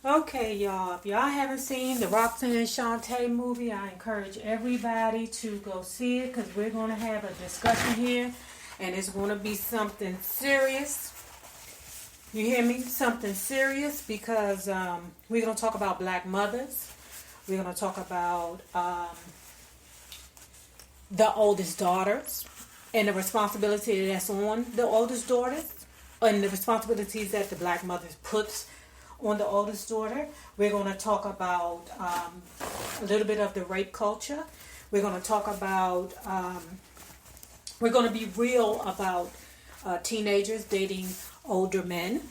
Okay, y'all. If y'all haven't seen the Roxanne and Shantae movie, I encourage everybody to go see it because we're going to have a discussion here, and it's going to be something serious. You hear me? Something serious because we're going to talk about black mothers. We're going to talk about the oldest daughters and the responsibility that's on the oldest daughters and the responsibilities that the black mothers puts on the oldest daughter. We're going to talk about a little bit of the rape culture. We're going to talk about, we're going to be real about teenagers dating older men.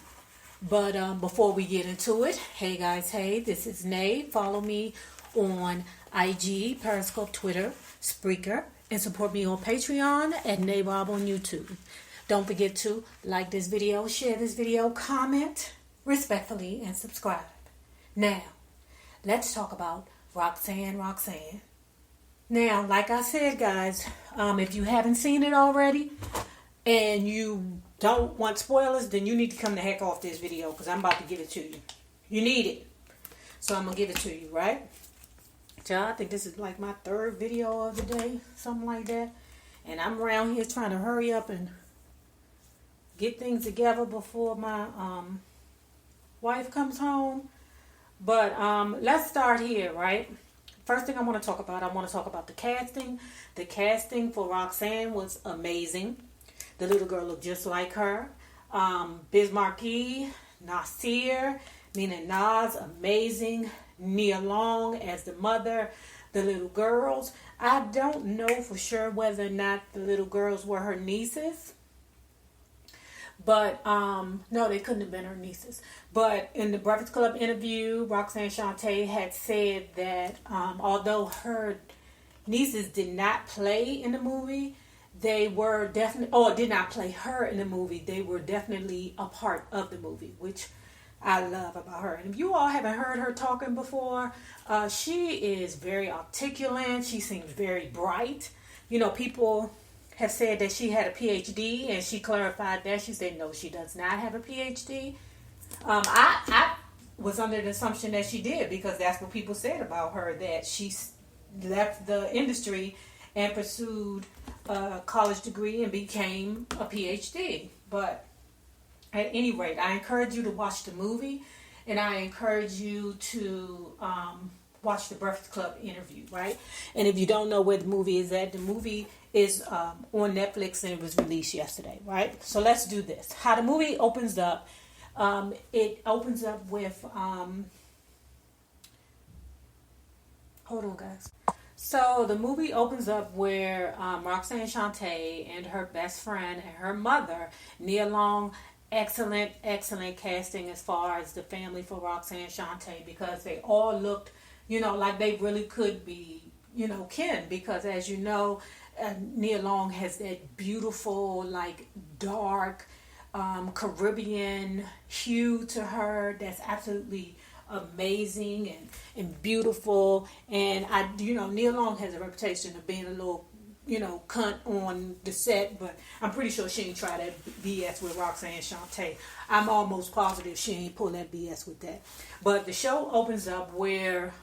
But before we get into it, hey guys, hey, this is Nay. Follow me on IG, Periscope, Twitter, Spreaker, and support me on Patreon at Naybob on YouTube. Don't forget to like this video, share this video, comment respectfully, and subscribe. Now, let's talk about Roxanne. Now, like I said, guys, if you haven't seen it already and you don't want spoilers, then you need to come the heck off this video because I'm about to give it to you. You need it. So I'm going to give it to you, right? So I think this is like my third video of the day, something like that. And I'm around here trying to hurry up and get things together before my wife comes home. But let's start here, right? First thing I want to talk about the casting. The casting for Roxanne was amazing. The little girl looked just like her. Biz Markie, Nasir, meaning Nas, amazing. Nia Long as the mother, the little girls. I don't know for sure whether or not the little girls were her nieces. But, no, they couldn't have been her nieces. But in the Breakfast Club interview, Roxanne Shantae had said that although her nieces did not play in the movie, they were definitely, did not play her in the movie. They were definitely a part of the movie, which I love about her. And if you all haven't heard her talking before, she is very articulate. She seems very bright. You know, people have said that she had a PhD, and she clarified that. She said, no, she does not have a PhD. I was under the assumption that she did because that's what people said about her, that she left the industry and pursued a college degree and became a PhD. But at any rate, I encourage you to watch the movie, and I encourage you to watch the Breakfast Club interview, right? And if you don't know where the movie is at, the movie is on Netflix and it was released yesterday, right? So let's do this. How the movie opens up, it opens up with, hold on guys. So the movie opens up where Roxanne Shantae and her best friend and her mother, Nia Long, excellent casting as far as the family for Roxanne Shantae, because they all looked, you know, like they really could be, you know, kin, because as you know, Nia Long has that beautiful, like, dark, Caribbean hue to her that's absolutely amazing and beautiful. And Nia Long has a reputation of being a little, you know, cunt on the set, but I'm pretty sure she ain't try that BS with Roxanne Shantae. I'm almost positive she ain't pull that BS with that. But the show opens up where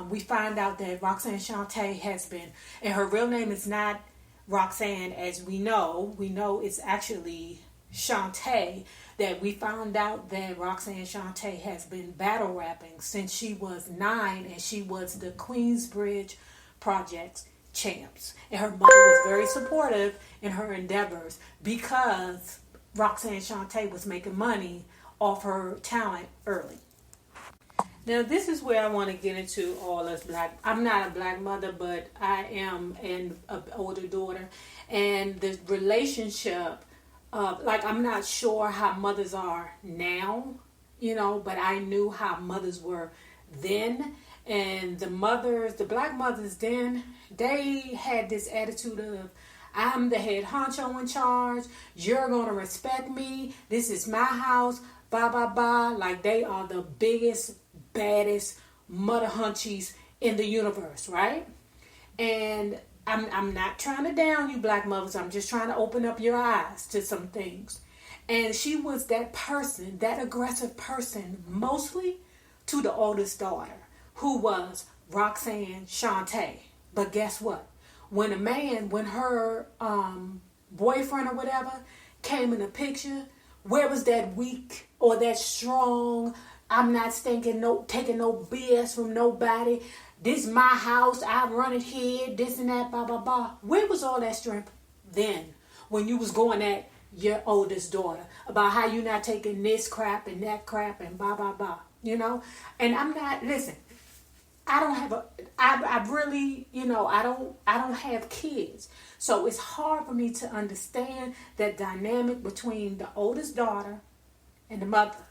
we find out that Roxanne Shantae has been, and her real name is not Roxanne, as we know it's actually Shantae, that we found out that Roxanne Shantae has been battle rapping since she was 9, and she was the Queensbridge Project's champs. And her mother was very supportive in her endeavors because Roxanne Shantae was making money off her talent early. Now, this is where I want to get into all us black. I'm not a black mother, but I am an older daughter. And the relationship, I'm not sure how mothers are now, you know, but I knew how mothers were then. And the black mothers then, they had this attitude of, I'm the head honcho in charge. You're going to respect me. This is my house. Blah, blah, blah. Like, they are the biggest, baddest mother hunchies in the universe, right? And I'm not trying to down you black mothers. I'm just trying to open up your eyes to some things. And she was that person, that aggressive person, mostly to the oldest daughter, who was Roxanne Shante. But guess what? When her boyfriend or whatever came in the picture, where was that weak or that strong? I'm not taking no BS from nobody. This my house. I run it here. This and that. Blah blah blah. Where was all that strength then? When you was going at your oldest daughter about how you not taking this crap and that crap and blah blah blah. And I'm not. Listen. I don't have I really, I don't have kids. So it's hard for me to understand that dynamic between the oldest daughter and the mother,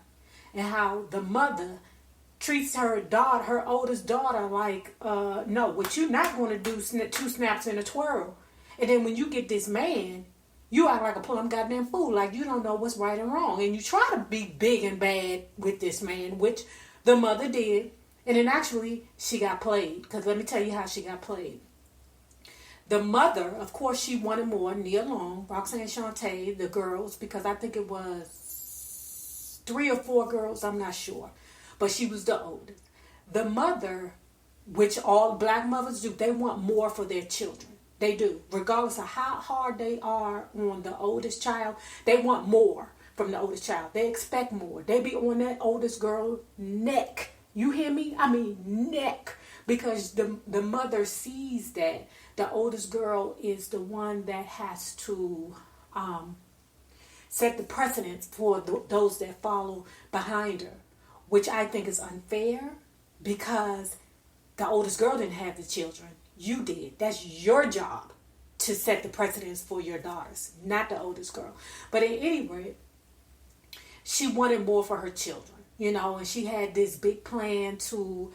and how the mother treats her oldest daughter like, no, what you not going to do, two snaps and a twirl. And then when you get this man, you act like a plumb goddamn fool, like you don't know what's right and wrong. And you try to be big and bad with this man, which the mother did. And then actually, she got played. Because let me tell you how she got played. The mother, of course, she wanted more. Nia Long, Roxanne Shante, the girls, because I think it was 3 or 4 girls, I'm not sure. But she was the oldest. The mother, which all black mothers do, they want more for their children. They do. Regardless of how hard they are on the oldest child, they want more from the oldest child. They expect more. They be on that oldest girl neck. You hear me? I mean neck. Because the mother sees that the oldest girl is the one that has to set the precedence for those that follow behind her. Which I think is unfair, because the oldest girl didn't have the children. You did. That's your job to set the precedence for your daughters, not the oldest girl. But at any rate, she wanted more for her children. And she had this big plan to,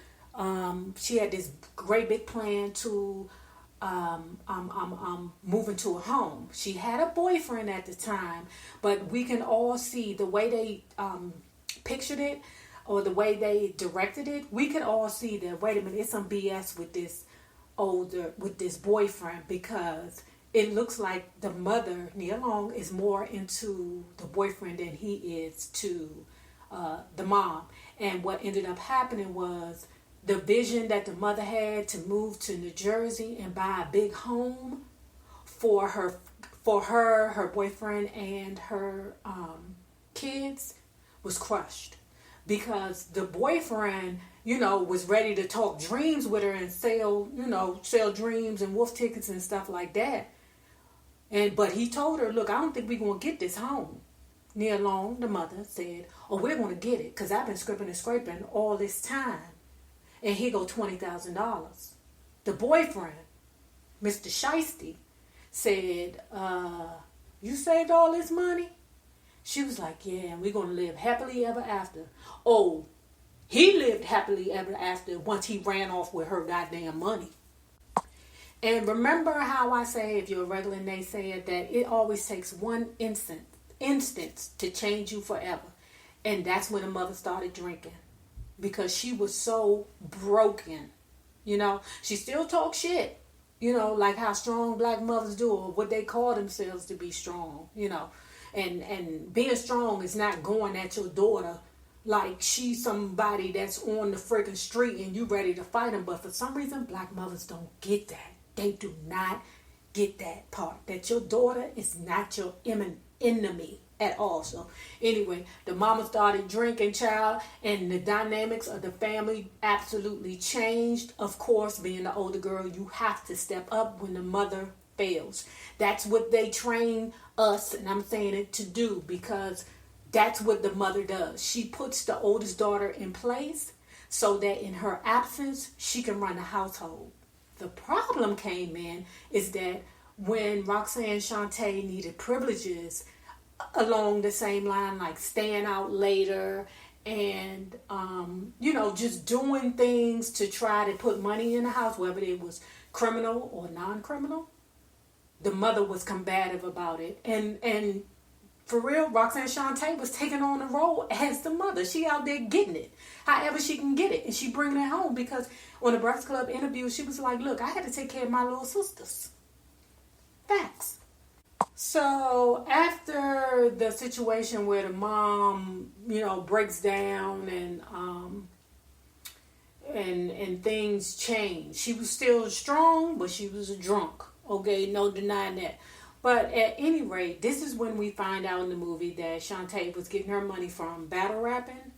move into a home. She had a boyfriend at the time, but we can all see the way they pictured it, or the way they directed it. We could all see that, wait a minute, it's some BS with this boyfriend, because it looks like the mother, Nia Long, is more into the boyfriend than he is to the mom. And what ended up happening was the vision that the mother had to move to New Jersey and buy a big home for her, her boyfriend, and her kids was crushed, because the boyfriend, was ready to talk dreams with her and sell dreams and wolf tickets and stuff like that. But he told her, look, I don't think we're going to get this home. Nia Long, the mother, said, oh, we're going to get it, because I've been scraping and scraping all this time. And here go $20,000. The boyfriend, Mr. Shiesty, said, you saved all this money? She was like, yeah, and we're going to live happily ever after. Oh, he lived happily ever after once he ran off with her goddamn money. And remember how I say, if you're a regular naysayer, that it always takes one instance to change you forever. And that's when the mother started drinking, because she was so broken. She still talks shit, like how strong black mothers do, or what they call themselves to be strong, and being strong is not going at your daughter like she's somebody that's on the freaking street and you ready to fight them. But for some reason, black mothers don't get that. They do not get that part, that your daughter is not your enemy at all. So anyway, the mama started drinking, child, and the dynamics of the family absolutely changed. Of course, being the older girl, you have to step up when the mother fails. That's what they train us, and I'm saying it, to do, because that's what the mother does. She puts the oldest daughter in place so that in her absence, she can run the household. The problem came in is that when Roxanne Shante needed privileges along the same line, like staying out later and, just doing things to try to put money in the house, whether it was criminal or non-criminal, the mother was combative about it. And for real, Roxanne Shante was taking on the role as the mother. She out there getting it, however she can get it. And she bringing it home, because on the Breakfast Club interview, she was like, look, I had to take care of my little sisters. Facts. So after the situation where the mom, breaks down and and things changed. She was still strong, but she was a drunk. Okay, no denying that. But at any rate, this is when we find out in the movie that Shantae was getting her money from battle rapping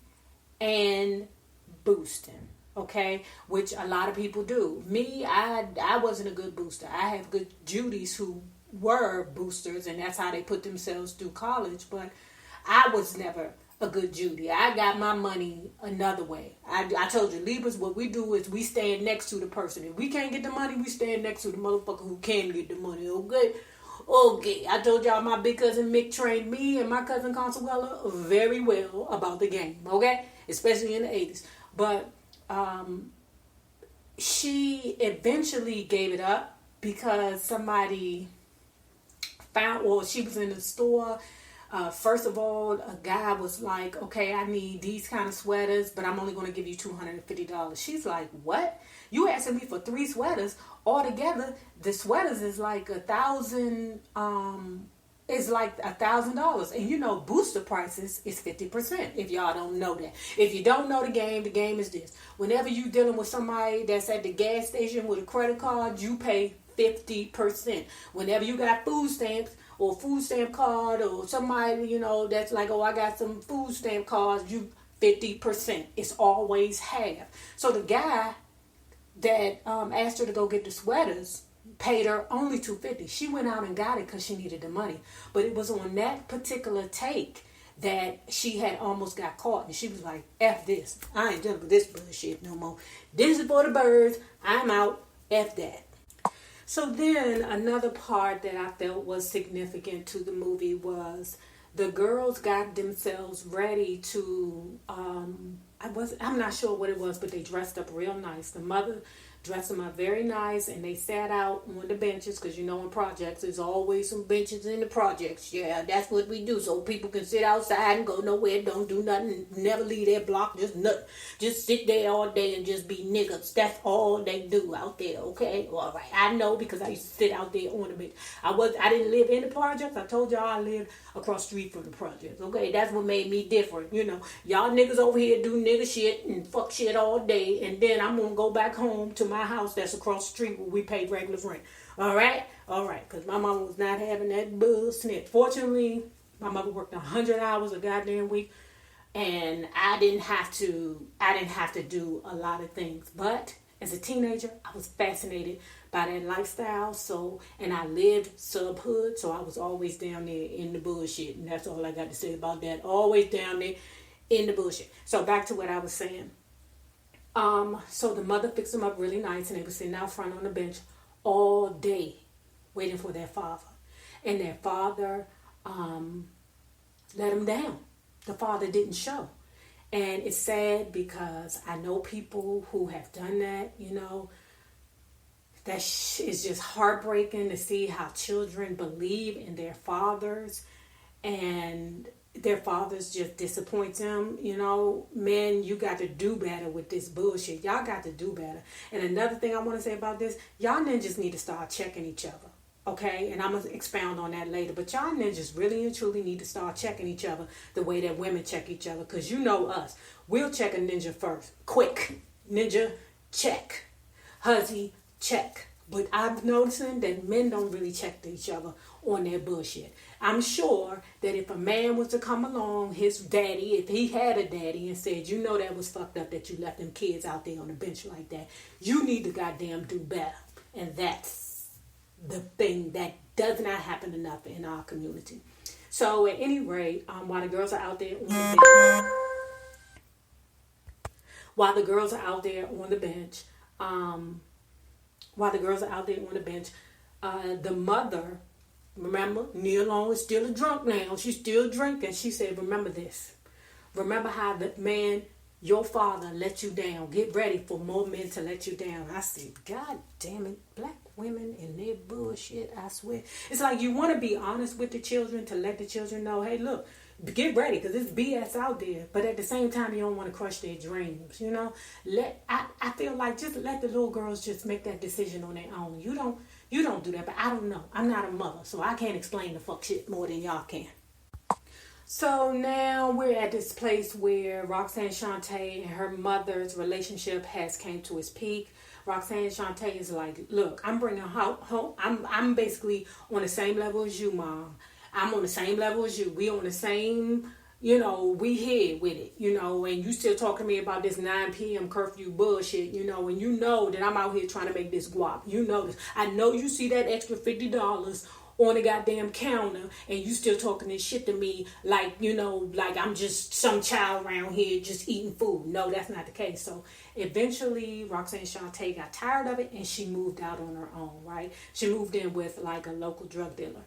and boosting. Okay, which a lot of people do. Me, I wasn't a good booster. I have good Judies who were boosters, and that's how they put themselves through college. But I was never a good Judy. I got my money another way. I told you, Libras, what we do is we stand next to the person. If we can't get the money, we stand next to the motherfucker who can get the money. Okay? Okay. I told y'all my big cousin Mick trained me and my cousin Consuela very well about the game. Okay? Especially in the 80s. But she eventually gave it up because somebody found, or she was in the store. First of all, a guy was like, okay, I need these kind of sweaters, but I'm only going to give you $250. She's like, what? You asking me for 3 sweaters? Altogether, the sweaters is like $1,000, and you know booster prices is 50%. If y'all don't know that, if you don't know the game is this: whenever you dealing with somebody that's at the gas station with a credit card, you pay 50%. Whenever you got food stamps or food stamp card, or somebody, you know, that's like, oh, I got some food stamp cards, you 50%. It's always half. So the guy that asked her to go get the sweaters paid her only $250. She went out and got it because she needed the money. But it was on that particular take that she had almost got caught, and she was like, F this. I ain't dealing with this bullshit no more. This is for the birds. I'm out. F that. So then another part that I felt was significant to the movie was the girls got themselves ready to, I'm not sure what it was, but they dressed up real nice. The mother dressed them up very nice, and they sat out on the benches, because you know in projects there's always some benches in the projects. Yeah, that's what we do, so people can sit outside and go nowhere, don't do nothing, never leave their block, just sit there all day and just be niggas. That's all they do out there. Okay, all right, I know, because I used to sit out there on the bench. I didn't live in the projects. I told y'all I lived across the street from the projects. Okay, that's what made me different. You know, y'all niggas over here do nigga shit and fuck shit all day, and then I'm gonna go back home to my house that's across the street where we pay regular rent. All right, because my mama was not having that bullshit. Fortunately, my mother worked 100 hours a goddamn week, and I didn't have to do a lot of things. But as a teenager, I was fascinated by that lifestyle. So, and I lived sub-hood, so I was always down there in the bullshit. And that's all I got to say about that. Always down there in the bullshit. So back to what I was saying. So the mother fixed them up really nice, and they were sitting out front on the bench all day waiting for their father. And their father let them down. The father didn't show. And it's sad because I know people who have done that, you know. That is just heartbreaking to see how children believe in their fathers, and their fathers just disappoint them. You know, men, you got to do better with this bullshit. Y'all got to do better. And another thing I want to say about this, y'all ninjas need to start checking each other. Okay, and I'm going to expound on that later. But y'all ninjas really and truly need to start checking each other the way that women check each other. Because you know us. We'll check a ninja first. Quick. Ninja, check. Huzzy, check. But I'm noticing that men don't really check each other on their bullshit. I'm sure that if a man was to come along, his daddy, if he had a daddy, and said, you know that was fucked up that you left them kids out there on the bench like that, you need to goddamn do better. And that's the thing that does not happen enough in our community. So at any rate, while the girls are out there on the bench, while the girls are out there on the bench, the mother, remember, Nia Long is still a drunk now. She's still drinking. She said, remember this. Remember how the man, your father, let you down. Get ready for more men to let you down. I said, God damn it. Black women and their bullshit, I swear. It's like you want to be honest with the children to let the children know, hey, look, get ready because there's BS out there. But at the same time, you don't want to crush their dreams, you know. I feel like just let the little girls just make that decision on their own. You don't do that, but I don't know. I'm not a mother, so I can't explain the fuck shit more than y'all can. So now we're at this place where Roxanne Shante and her mother's relationship has came to its peak. Roxanne Shante is like, look, I'm bringing home. I'm basically on the same level as you, mom. I'm on the same level as you. We on the same, we here with it, and you still talking to me about this 9 p.m. curfew bullshit, and you know that I'm out here trying to make this guap. You know this. I know you see that extra $50 on the goddamn counter and you still talking this shit to me like, like I'm just some child around here just eating food. No, that's not the case. So eventually Roxanne Shante got tired of it and she moved out on her own, right? She moved in with like a local drug dealer.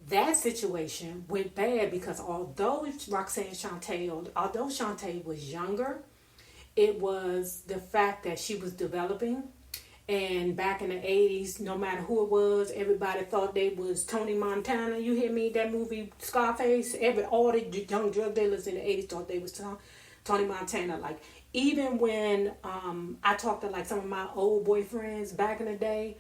That situation went bad because although Shante was younger, it was the fact that she was developing. And back in the 80s, no matter who it was, everybody thought they was Tony Montana. You hear me? That movie Scarface. All the young drug dealers in the 80s thought they was Tony Montana. Like, even when I talked to like some of my old boyfriends back in the day,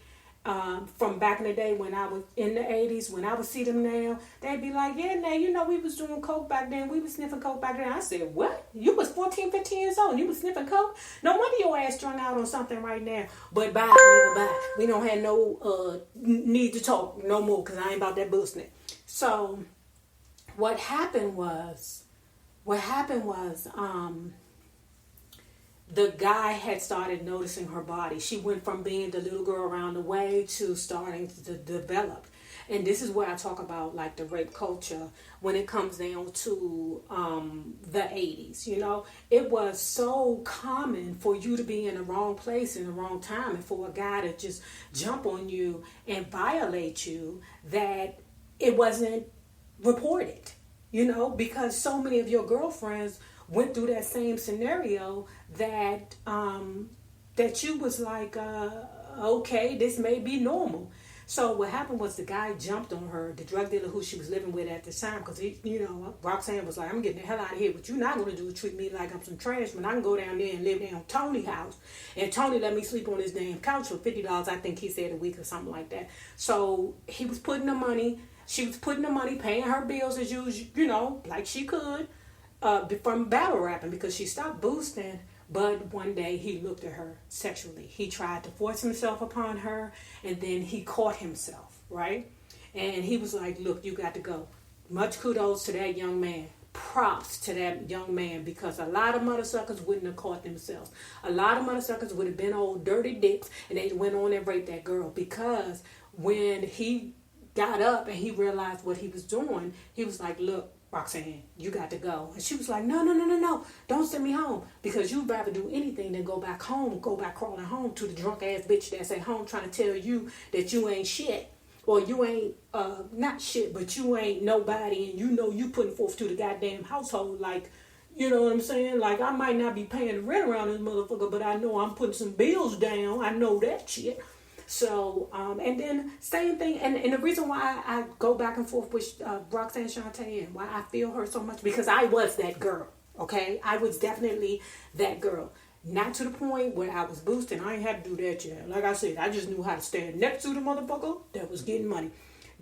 from back in the day when I was in the 80s, when I would see them now, they'd be like, yeah, now, we was doing coke back then. We was sniffing coke back then. I said, what? You was 14, 15 years old and you was sniffing coke? No wonder your ass strung out on something right now. But bye, nigga, bye. We don't have no need to talk no more because I ain't about that bullshit. So what happened was, the guy had started noticing her body. She went from being the little girl around the way to starting to develop. And this is where I talk about like the rape culture when it comes down to the 80s. It was so common for you to be in the wrong place in the wrong time and for a guy to just jump on you and violate you that it wasn't reported, because so many of your girlfriends went through that same scenario that you was like, okay, this may be normal. So what happened was the guy jumped on her, the drug dealer who she was living with at the time, because Roxanne was like, I'm getting the hell out of here. What you're not going to do is treat me like I'm some trash when I can go down there and live down Tony's house. And Tony let me sleep on his damn couch for $50, I think he said, a week or something like that. So he was putting the money, she was putting the money, paying her bills as usual, like she could. From battle rapping because she stopped boosting, but one day he looked at her sexually. He tried to force himself upon her and then he caught himself, right? And he was like, look, you got to go. Much kudos to that young man. Props to that young man because a lot of mother suckers wouldn't have caught themselves. A lot of mother suckers would have been old dirty dicks and they went on and raped that girl because when he got up and he realized what he was doing, he was like, look, Roxanne, you got to go. And she was like, no, don't send me home because you'd rather do anything than go back crawling home to the drunk ass bitch that's at home trying to tell you that you ain't shit or you ain't not shit, but you ain't nobody and you putting forth to the goddamn household. Like, you know what I'm saying? Like, I might not be paying the rent around this motherfucker, but I know I'm putting some bills down. I know that shit. So, and then same thing, and the reason why I go back and forth with Roxanne Shante and why I feel her so much, because I was that girl, okay? I was definitely that girl. Not to the point where I was boosting. I ain't had to do that yet. Like I said, I just knew how to stand next to the motherfucker that was getting money.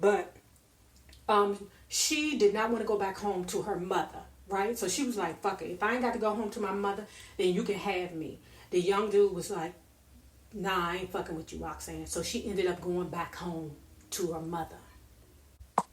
But she did not want to go back home to her mother, right? So she was like, fuck it. If I ain't got to go home to my mother, then you can have me. The young dude was like, nah, I ain't fucking with you, Roxanne. So she ended up going back home to her mother.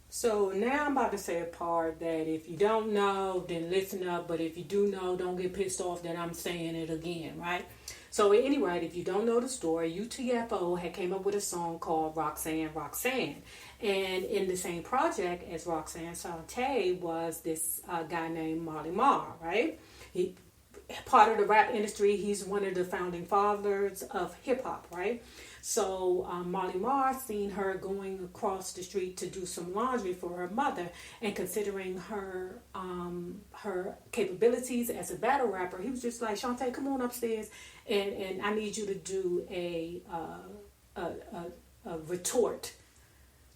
So now I'm about to say a part that if you don't know, then listen up. But if you do know, don't get pissed off that I'm saying it again, right? So at any rate, if you don't know the story, UTFO had came up with a song called Roxanne, Roxanne. And in the same project as Roxanne Shante was this guy named Marley Marl, right? He part of the rap industry. He's one of the founding fathers of hip hop, right? So Marley Marl seen her going across the street to do some laundry for her mother, and considering her her capabilities as a battle rapper, he was just like, Shante, come on upstairs, and I need you to do a retort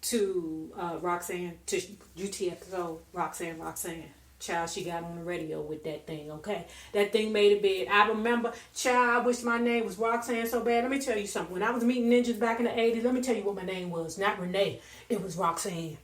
to Roxanne, to UTFO, Roxanne, Roxanne. Child, she got on the radio with that thing, okay? That thing made it big. I remember, child, I wish my name was Roxanne so bad. Let me tell you something. When I was meeting ninjas back in the 80s, let me tell you what my name was. Not Renee. It was Roxanne.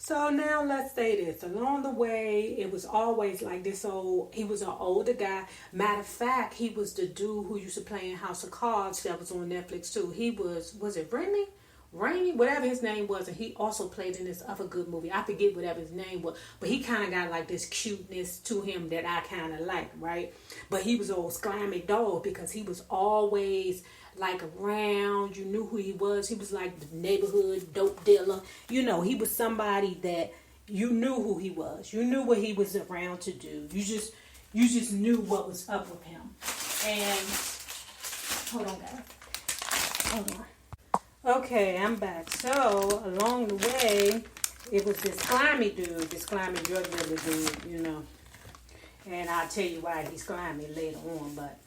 So now let's say this. Along the way, it was always like this old, he was an older guy. Matter of fact, he was the dude who used to play in House of Cards that was on Netflix too. He was it Remy? Rainy, whatever his name was, and he also played in this other good movie. I forget whatever his name was, but he kind of got like this cuteness to him that I kind of like, right? But he was old slimy dog because he was always like around. You knew who he was. He was like the neighborhood dope dealer. You know, he was somebody that you knew who he was. You knew what he was around to do. You just knew what was up with him. And hold on, guys. Hold on. Okay, I'm back. So, along the way, it was this slimy dude, this slimy drug dealer dude, you know. And I'll tell you why he's slimy later on. But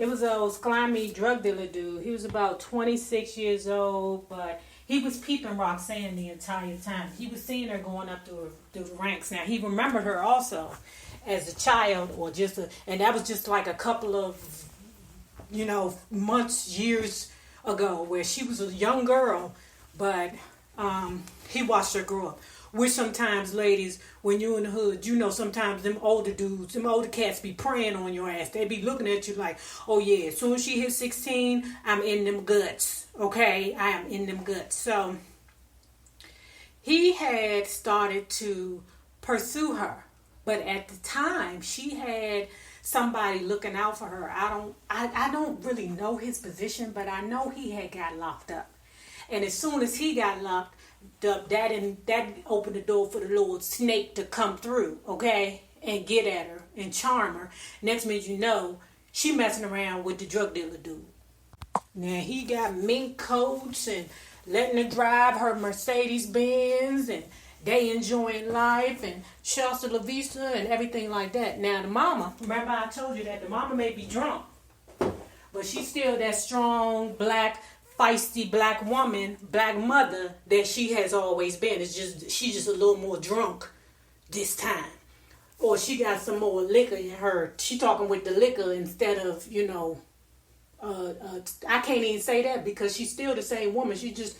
it was a old slimy drug dealer dude. He was about 26 years old, but he was peeping Roxanne the entire time. He was seeing her going up through the ranks. Now, he remembered her also as a child, or and that was just like a couple of, months, years ago, where she was a young girl, but he watched her grow up. Which sometimes, ladies, when you're in the hood, sometimes them older dudes, them older cats be preying on your ass. They be looking at you like, oh yeah, as soon as she hits 16, I'm in them guts. Okay, I am in them guts. So he had started to pursue her, but at the time she had somebody looking out for her. I don't really know his position, but I know he had got locked up. And as soon as he got locked up, that opened the door for the little snake to come through, okay, and get at her and charm her. Next minute you know, she messing around with the drug dealer dude. Now he got mink coats and letting her drive her Mercedes Benz, and they enjoying life and Chelsea La Vista and everything like that. Now the mama, remember I told you that the mama may be drunk, but she's still that strong, black, feisty black woman, black mother that she has always been. It's just she's just a little more drunk this time. Or she got some more liquor in her. She talking with the liquor instead of, I can't even say that because she's still the same woman. She's just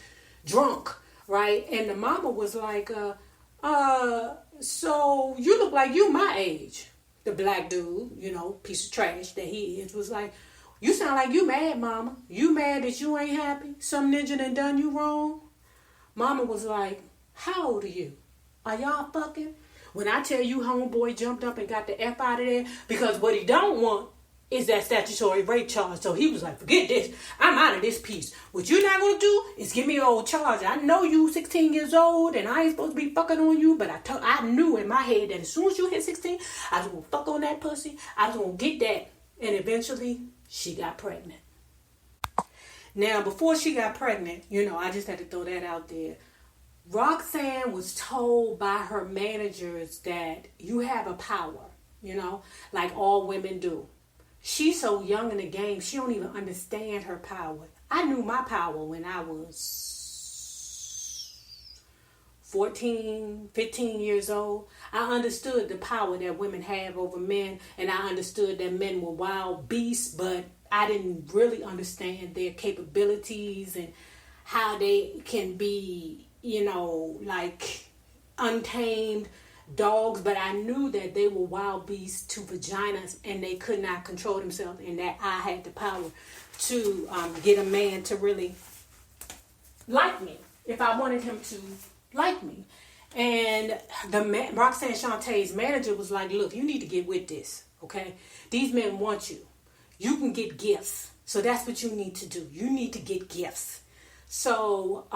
drunk. Right? And the mama was like, so you look like you my age. The black dude, piece of trash that he is, was like, you sound like you mad, mama. You mad that you ain't happy? Some ninja done done you wrong? Mama was like, how old are you? Are y'all fucking? When I tell you homeboy jumped up and got the F out of there, because what he don't want is that statutory rape charge. So he was like, forget this. I'm out of this piece. What you're not going to do is give me an old charge. I know you 16 years old and I ain't supposed to be fucking on you, but I knew in my head that as soon as you hit 16, I was going to fuck on that pussy. I was going to get that. And eventually, she got pregnant. Now, before she got pregnant, I just had to throw that out there. Roxanne was told by her managers that you have a power, like all women do. She's so young in the game, she don't even understand her power. I knew my power when I was 14, 15 years old. I understood the power that women have over men, and I understood that men were wild beasts, but I didn't really understand their capabilities and how they can be, like untamed dogs, but I knew that they were wild beasts to vaginas and they could not control themselves, and that I had the power to get a man to really like me if I wanted him to like me. And Roxanne Shantae's manager was like, look, you need to get with this, okay? These men want you. You can get gifts. So that's what you need to do. You need to get gifts. So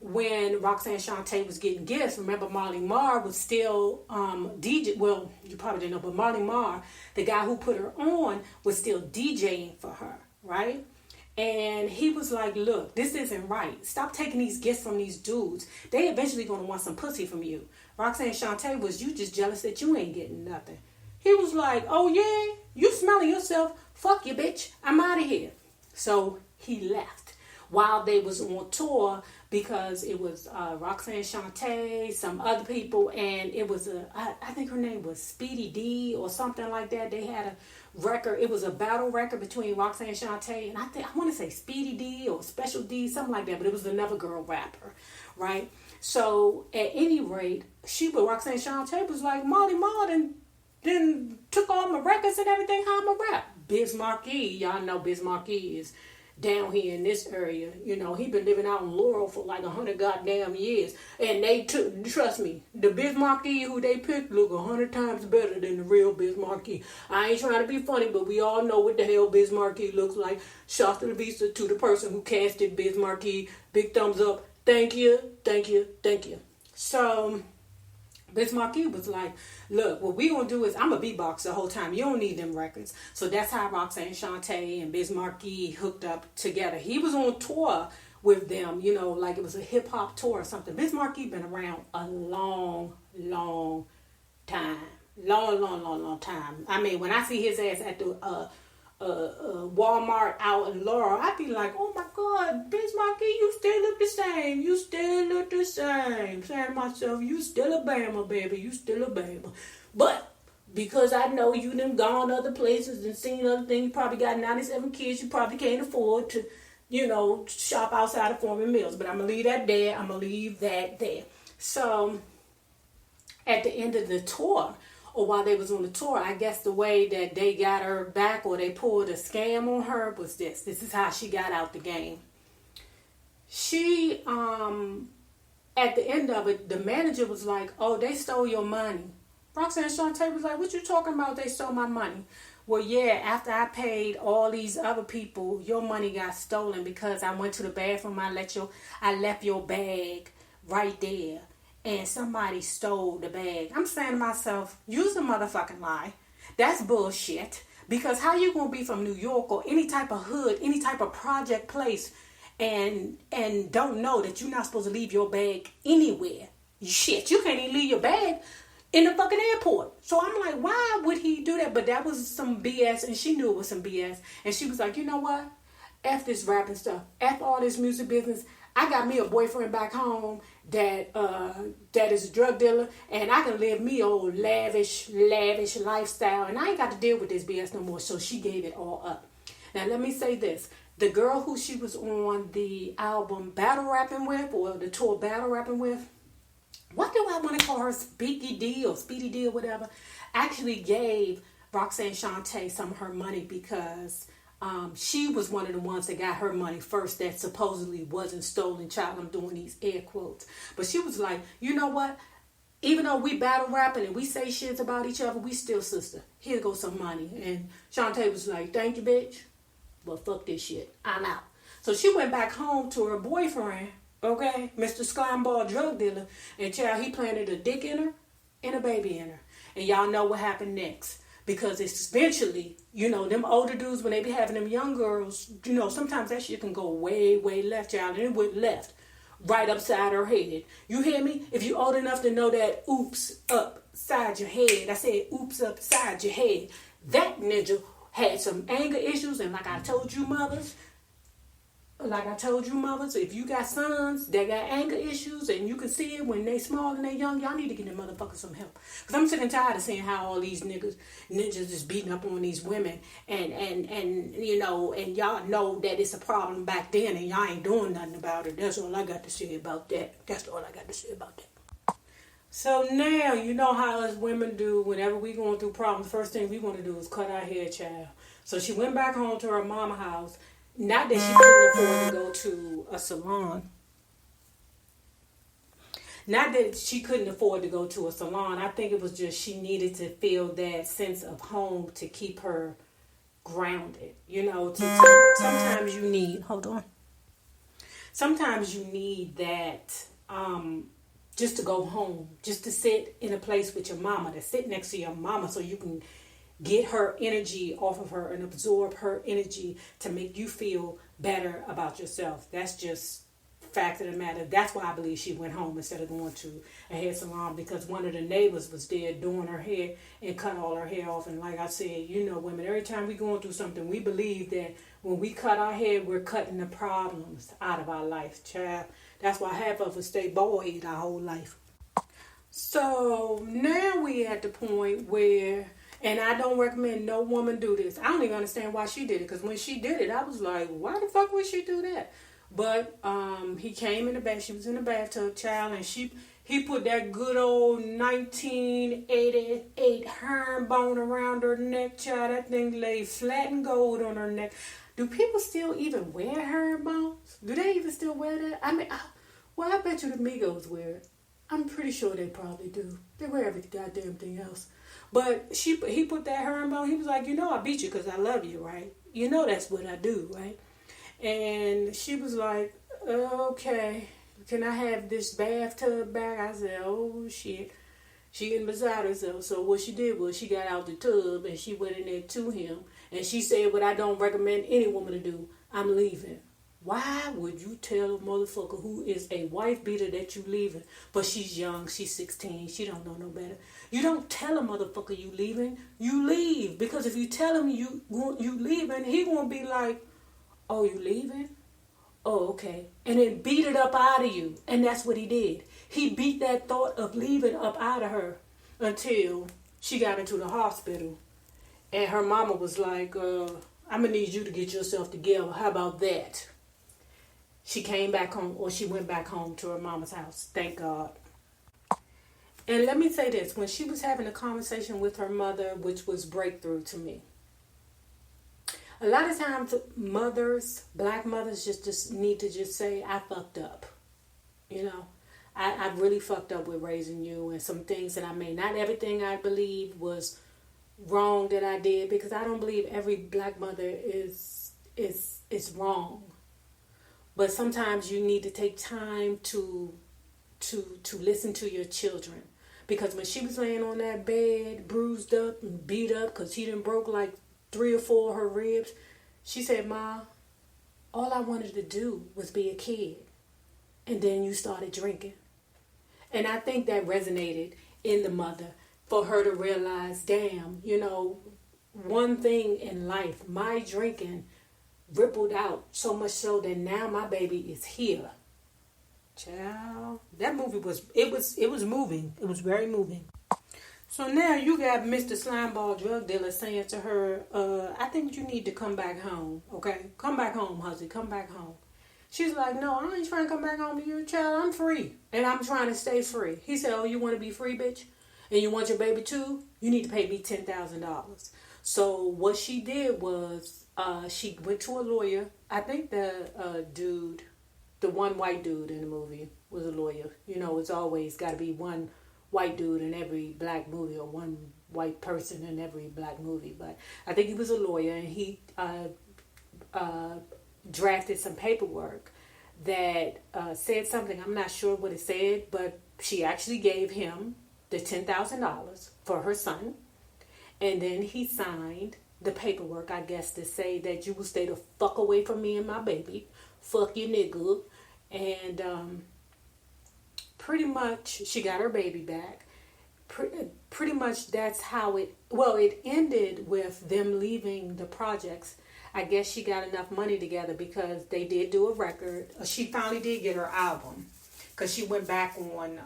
when Roxanne Shante was getting gifts, remember Marley Marr was still DJ. Well, you probably didn't know, but Marley Marr, the guy who put her on, was still DJing for her, right? And he was like, look, this isn't right. Stop taking these gifts from these dudes. They eventually going to want some pussy from you. Roxanne Shante was, you just jealous that you ain't getting nothing. He was like, oh yeah, you smelling yourself. Fuck you, bitch. I'm out of here. So he left while they was on tour, because it was Roxanne Shante, some other people, and it was I think her name was Speedy D or something like that. They had a record. It was a battle record between Roxanne and Shantae, and I want to say Speedy D or Special D, something like that. But it was another girl rapper, right? So at any rate, Roxanne Shantae was like, Molly Martin then took all my records and everything. How I'm a rap? Biz Markie, y'all know Biz Markie is down here in this area. You know, he been living out in Laurel for like 100 goddamn years. And they took, trust me, the Biz Markie who they picked look 100 times better than the real Biz Markie. I ain't trying to be funny, but we all know what the hell Biz Markie looks like. Shout to the visa to the person who casted Biz Markie. Big thumbs up. Thank you, thank you, thank you. So Biz Markie was like, look, what we gonna do is I'm a beatbox the whole time. You don't need them records. So that's how Roxanne Shantae and Biz Markie hooked up together. He was on tour with them, you know, like it was a hip hop tour or something. Biz Markie been around a long, long time. Long time. I mean, when I see his ass at the Walmart out in Laurel, I'd be like, oh my God, Biz Markie, you still look the same. You still look the same. Saying to myself, you still a Bama, baby. You still a Bama. But because I know you done gone other places and seen other things, you probably got 97 kids, you probably can't afford to, you know, shop outside of Foreman Mills. But I'm going to leave that there. I'm going to leave that there. So at the end of the tour, or while they was on the tour, I guess the way that they got her back or they pulled a scam on her was this. This is how she got out the game. She, at the end of it, the manager was like, oh, they stole your money. Roxanne Shantae was like, what you talking about? They stole my money. Well, yeah, after I paid all these other people, your money got stolen because I went to the bathroom. I left your bag right there. And somebody stole the bag. I'm saying to myself, use a motherfucking lie. That's bullshit. Because how you gonna be from New York or any type of hood, any type of project place, and don't know that you're not supposed to leave your bag anywhere? Shit, you can't even leave your bag in the fucking airport. So I'm like, why would he do that? But that was some BS, and she knew it was some BS. And she was like, you know what? F this rapping stuff. F all this music business. I got me a boyfriend back home that is a drug dealer, and I can live me old lavish lifestyle, and I ain't got to deal with this BS no more. So she gave it all up. Now let me say this: the girl who she was on the album battle rapping with, or the tour battle rapping with, what do I want to call her, Speedy D or Speedy D or whatever, actually gave Roxanne Shantae some of her money because she was one of the ones that got her money first that supposedly wasn't stolen. Child, I'm doing these air quotes. But she was like, you know what? Even though we battle rapping and we say shits about each other, we still sister. Here goes some money. And Shantae was like, thank you, bitch. But fuck this shit. I'm out. So she went back home to her boyfriend, okay, Mr. Slimeball drug dealer. And child, he planted a dick in her and a baby in her. And y'all know what happened next. Because it's eventually, you know, them older dudes, when they be having them young girls, you know, sometimes that shit can go way, way left, child. And it went left, right upside her head. You hear me? If you old enough to know that oops upside your head, I said oops upside your head. That ninja had some anger issues. And like I told you mothers, if you got sons that got anger issues and you can see it when they small and they young, y'all need to get them motherfuckers some help. Because I'm sick and tired of seeing how all these ninjas is beating up on these women. And you know, and y'all know that it's a problem back then and y'all ain't doing nothing about it. That's all I got to say about that. So now, you know how us women do whenever we going through problems. First thing we want to do is cut our hair, child. So she went back home to her mama house. Not that she couldn't afford to go to a salon. Not that she couldn't afford to go to a salon. I think it was just she needed to feel that sense of home to keep her grounded. You know, sometimes you need, sometimes you need that just to go home. Just to sit in a place with your mama, to sit next to your mama so you can get her energy off of her and absorb her energy to make you feel better about yourself. That's just fact of the matter. That's why I believe she went home instead of going to a hair salon, because one of the neighbors was there doing her hair and cut all her hair off. And like I said, you know, women, every time we going through something, we believe that when we cut our hair, we're cutting the problems out of our life, child. That's why half of us stay bald headed our whole life. So now we at the point where And I don't recommend no woman do this. I don't even understand why she did it. Because when she did it, I was like, why the fuck would she do that? But he came in the bath. She was in the bathtub, child, and he put that good old 1988 herringbone around her neck, child. That thing lay flat and gold on her neck. Do people still even wear herringbones? Do they even still wear that? I mean, I bet you the Migos wear it. I'm pretty sure they probably do. They wear every goddamn thing else. But he put that herringbone. He was like, I beat you because I love you, right? That's what I do, right? And she was like, okay, can I have this bathtub back? I said, oh, shit. She getting beside herself. So what she did was she got out the tub and she went in there to him. And she said what I don't recommend any woman to do. I'm leaving. Why would you tell a motherfucker who is a wife beater that you leaving? But she's young. She's 16. She don't know no better. You don't tell a motherfucker you leaving. You leave. Because if you tell him you leaving, he won't be like, oh, you leaving? Oh, okay. And then beat it up out of you. And that's what he did. He beat that thought of leaving up out of her until she got into the hospital. And her mama was like, I'm going to need you to get yourself together. How about that? She came back home, or she went back home to her mama's house. Thank God. And let me say this. When she was having a conversation with her mother, which was breakthrough to me. A lot of times, black mothers just need to just say, I fucked up. I really fucked up with raising you, and some things that I made. Not everything I believe was wrong that I did, because I don't believe every black mother is wrong. But sometimes you need to take time to listen to your children. Because when she was laying on that bed, bruised up and beat up, because she done broke like 3 or 4 of her ribs, she said, Ma, all I wanted to do was be a kid. And then you started drinking. And I think that resonated in the mother for her to realize, damn, one thing in life, my drinking rippled out so much so that now my baby is here. Child, that movie was moving. It was very moving. So now you got Mr. Slimeball drug dealer saying to her, I think you need to come back home, okay? Come back home, husband. Come back home. She's like, no, I ain't trying to come back home to you, child. I'm free. And I'm trying to stay free. He said, oh, you want to be free, bitch? And you want your baby too? You need to pay me $10,000. So what she did was she went to a lawyer. I think the one white dude in the movie was a lawyer. It's always got to be one white dude in every black movie, or one white person in every black movie. But I think he was a lawyer, and he drafted some paperwork that said something. I'm not sure what it said, but she actually gave him the $10,000 for her son. And then he signed the paperwork, I guess, to say that you will stay the fuck away from me and my baby. Fuck you, nigga. And pretty much she got her baby back. Pretty much that's how it ended with them leaving the projects. I guess she got enough money together because they did do a record. She finally did get her album, because she went back on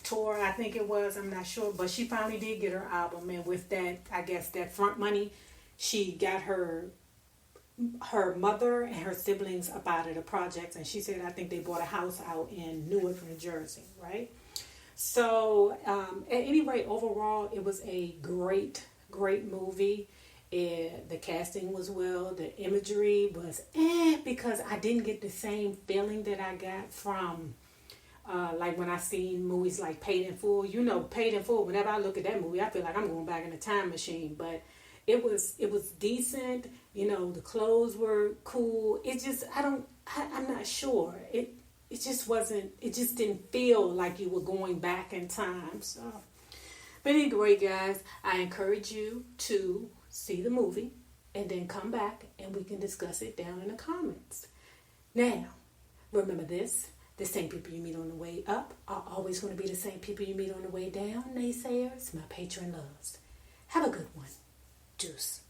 tour, I think it was. I'm not sure. But she finally did get her album. And with that, I guess that front money, she got her mother and her siblings up out of the projects. And she said, I think they bought a house out in Newark, New Jersey, right? So at any rate, overall, it was a great, great movie. The casting was well. The imagery was because I didn't get the same feeling that I got from like when I seen movies like Paid in Full. Paid in Full, whenever I look at that movie, I feel like I'm going back in a time machine. But it was decent. The clothes were cool. It just, I'm not sure. It just wasn't, it just didn't feel like you were going back in time. So, but anyway, guys, I encourage you to see the movie and then come back and we can discuss it down in the comments. Now, remember this. The same people you meet on the way up are always going to be the same people you meet on the way down. Naysayers, my patron loves. Have a good one. Deuce.